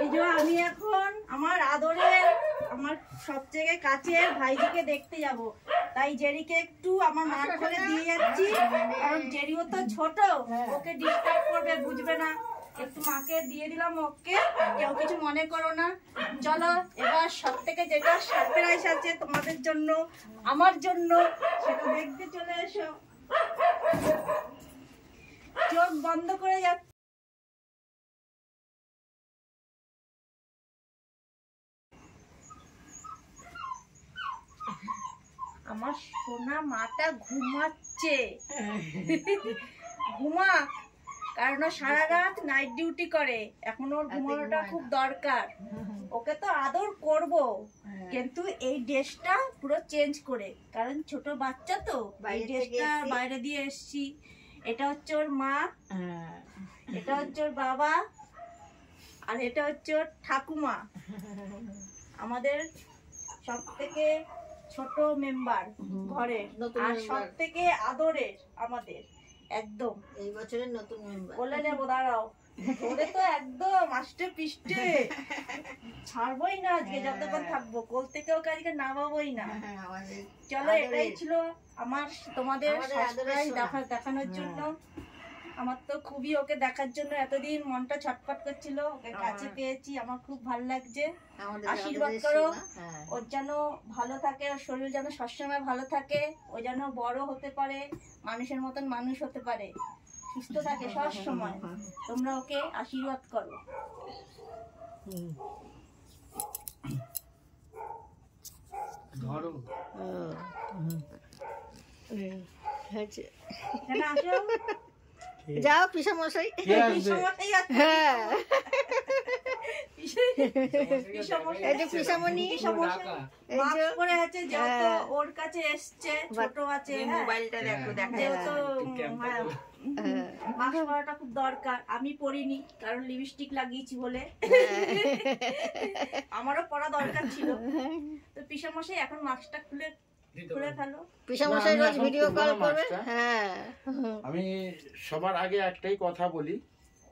এই যে আমি এখন আমার আদরের আমার সবথেকে কাছের ভাইজিকে দেখতে যাব, তাই জেরিকে একটু আমার মাঠ করে দিয়ে যাচ্ছি, কারণ জেরিও তো ছোট, ওকে ডিস্টার্ব করবে, বুঝবে না। একটু মাকে দিয়ে দিলাম, ওকে কেউ কিছু মনে করো না। চলো এবার সব থেকে যেটা সারপ্রাইজ আছে তোমাদের জন্য, আমার জন্য, সেটা দেখতে চলে এসো। চোখ বন্ধ করে যাচ্ছে। আমার সোনা মাটা ঘুমাচ্ছে, ঘুমা, কারণ সারা রাত নাইট ডিউটি করে, এখন ওর ঘুমানোটা খুব দরকার। ওকে তো আদর করব, কিন্তু এই ড্রেসটা পুরো চেঞ্জ করে, কারণ ছোট বাচ্চা তো, এই ড্রেসটা বাইরে দিয়ে এসছি। এটা হচ্ছে ওর মা, এটা হচ্ছে ওর বাবা, আর এটা হচ্ছে ওর ঠাকুমা, আমাদের সব থেকে ছোট মেম্বার ঘরের, আর সব থেকে আদরের আমাদের, একদম এই বছরের নতুন মেম্বার। বলে নেবো, দাঁড়াও, ওরে তো একদম আষ্টে পিষ্টে ছাড়বই না আজকে, যতক্ষণ থাকবো কোল থেকে ওকে আজকে নামাবোই না। চলো, এটাই ছিল আমার তোমাদের সারপ্রাইজ দেখানোর জন্য। আমার তো খুবই ওকে দেখার জন্য এতদিন মনটা ছটফট করছিল, ওকে কাছে পেয়েছি, আমার খুব ভালো লাগছে। আশীর্বাদ করো ওর যেন ভালো থাকে, ওর শরীর যেন সবসময় ভালো থাকে, ও যেন বড় হতে পারে, মানুষের মতন মানুষ হতে পারে, সুস্থ থাকে সব সময়। তোমরা ওকে আশীর্বাদ করো। যাও পিসামশাই, পিসামণি ওর কাছে এসছে, ছোট আছে, মোবাইলটা দেখো, মাস্ক পরাটা খুব দরকার। আমি পরিনি কারণ লিপস্টিক লাগিয়েছি বলে, আমারও পরা দরকার ছিল। তো পিসামশাই এখন মাস্কটা খুলে ফেলো। পিসামশাই রোজ ভিডিও কল করবে। আমি সবার আগে একটাই কথা বলি,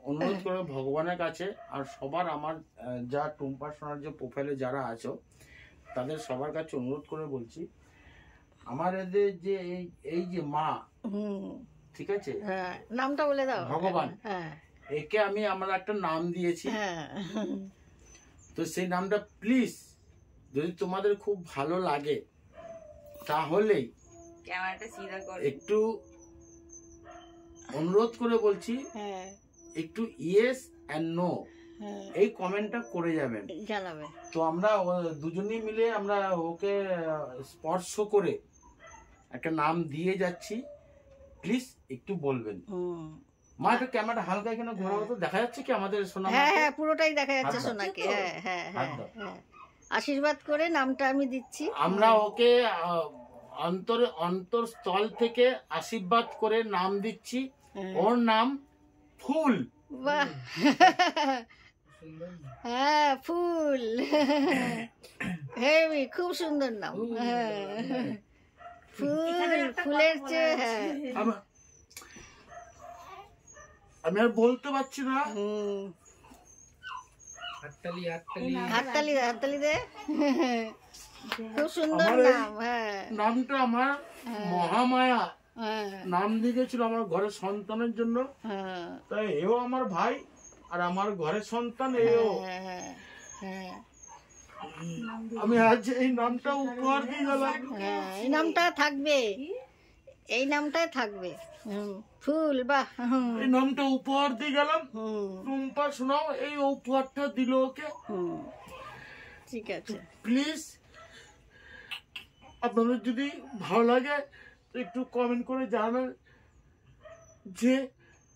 অনুরোধ করে ভগবানের কাছে আর সবার, আমার যা টুম্পা সোনার যে প্রোফাইলে যারা আছো তাদের সবার কাছে অনুরোধ করে বলছি, আমার এদের যে এই যে মা, ঠিক আছে, নামটা বলে দাও, ভগবান, একে আমি আমার একটা নাম দিয়েছি। তো সেই নামটা প্লিজ যদি তোমাদের খুব ভালো লাগে তাহলেই একটু অনুরোধ করে বলছি, একটু ইয়েস এন্ড নো এই কমেন্টটা করে যাবেন, জানাবে। তো আমরা দুজনেই মিলে আমরা ওকে স্পর্শ করে একটা নাম দিয়ে যাচ্ছি, প্লিজ একটু বলবেন। মা একটু ক্যামেরাটা হালকা এখানে ঘোরাবো তো, দেখা যাচ্ছে কি আমাদের সোনা? হ্যাঁ, পুরোটাই দেখা যাচ্ছে সোনাকে। আশীর্বাদ করে নামটা আমি দিচ্ছি। আমরা ওকে অন্তরস্থল থেকে আশীর্বাদ করে নাম দিচ্ছি, ওর নাম ফুল। বাহ, হ্যাঁ, ফুল, হেভি, খুব সুন্দর নাম। ফুল, ফুলের চেয়ে, আমি আর বলতে পারছি না। হাততালি দে, খুব সুন্দর নাম। নামটা আমার মহামায়া নাম দিয়েছিল আমার ঘরের সন্তানের জন্য, তাই এও আমার ভাই আর আমার ঘরের সন্তান, এও। আমি আজ এই নামটা উপহার দিয়ে গেলাম। এই নামটা থাকবে, এই নামটাই থাকবে, ফুল। বাহ, এই নামটা উপহার দিয়ে গেলাম। টুম্পা শোনাও, এই উপহারটা দিল ওকে। ঠিক আছে, প্লিজ আপনাদের যদি ভালো লাগে একটু কমেন্ট করে জানান যে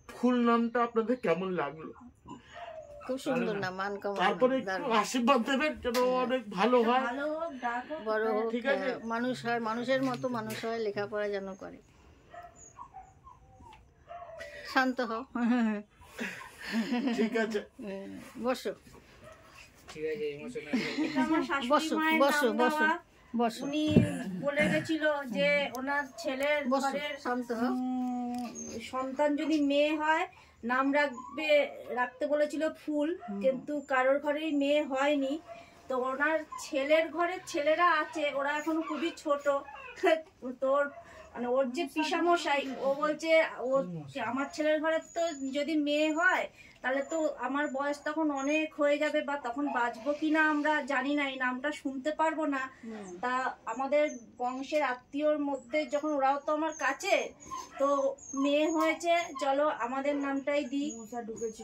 ফুল নামটা আপনাদের কেমন লাগলো। খুব সুন্দর নাম, তারপরে একটু আশীর্বাদ দেবেন যেন অনেক ভালো হয়, বড় হোক, ঠিক আছে, মানুষ হয়, মানুষের মতো মানুষ হয়, লেখাপড়া যেন করে। শান্ত হও, ঠিক আছে, বসো, বসো, বসো, বসো, বসো। উনি বলে গেছিল যে ওনার ছেলের ঘরের সন্তান যদি মেয়ে হয় নাম রাখতে বলেছিল ফুল, কিন্তু কারোর ঘরেই মেয়ে হয়নি। তো ওনার ছেলের ঘরের ছেলেরা আছে, ওরা এখনো খুবই ছোট। তোর মানে ওর যে পিসামশাই ও বলছে আমার ছেলের ঘরে তো যদি মেয়ে হয় তাহলে তো আমার বয়স তখন অনেক হয়ে যাবে, বা তখন বাঁচবো কিনা আমরা জানি না, এই নামটা শুনতে পারবো না। তা আমাদের বংশের আত্মীয়র মধ্যে যখন ওরাও তো আমার কাছে, তো মেয়ে হয়েছে, চলো আমাদের নামটাই দিই।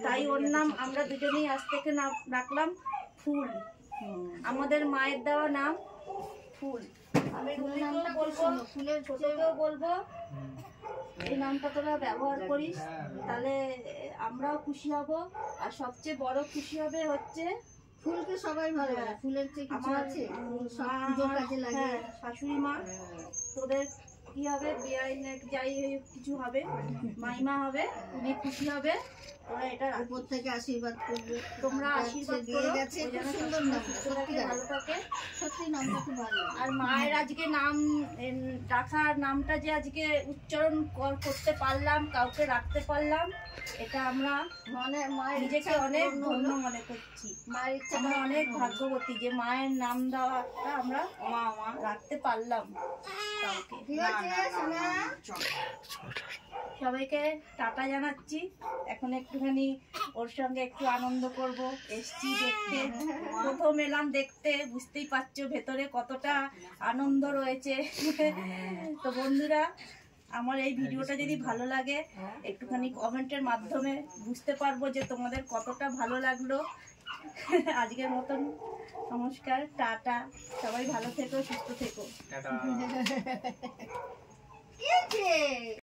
তাই ওর নাম আমরা দুজনেই আজ থেকে রাখলাম ফুল। আমাদের মায়ের দেওয়া নাম ফুল। আমি রুলিকেও বলবো, ফুলের ছোটকেও বলবো এই নামটা তোরা ব্যবহার করিস, তাহলে আমরাও খুশি হব। আর সবচেয়ে বড় খুশি হবে হচ্ছে ফুলকে সবাই ভালোবাসে, ফুলের চেয়ে কিছু আমার আছে? সব পুজোর কাজে লাগে। শাশুড়ি মা, তোদের কি হবে, বিয়ে যাই কিছু হবে, মাইমা হবে, উনি খুশি হবে। তোরা এটা উপর থেকে আশীর্বাদ করবে, তোমরা আশীর্বাদ দিয়ে গেছে। খুব সুন্দর নাম, ভালো থাকে, সত্যি নামটা খুব ভালো। আর মায়ের আজকে নাম রাখার নামটা যে আজকে উচ্চারণ করতে পারলাম, কাউকে রাখতে পারলাম, এটা আমরা মানে মায়ের নিজেকে অনেক ধন্য মনে করছি। মায়ের ইচ্ছা আমরা অনেক ভাগ্যবতী যে মায়ের নাম দেওয়াটা আমরা মা রাখতে পারলাম কাউকে। ঠিক আছে সোনা, সবাইকে টাটা জানাচ্ছি। এখন একটুখানি ওর সঙ্গে একটু আনন্দ করব। এসছি দেখতে, প্রথম এলাম দেখতে, বুঝতেই পারছো ভেতরে কতটা আনন্দ রয়েছে। তো বন্ধুরা, আমার এই ভিডিওটা যদি ভালো লাগে একটুখানি কমেন্টের মাধ্যমে বুঝতে পারবো যে তোমাদের কতটা ভালো লাগলো। আজকের মতন নমস্কার, টাটা। সবাই ভালো থেকো, সুস্থ থেকো। টাটা। কি আছে?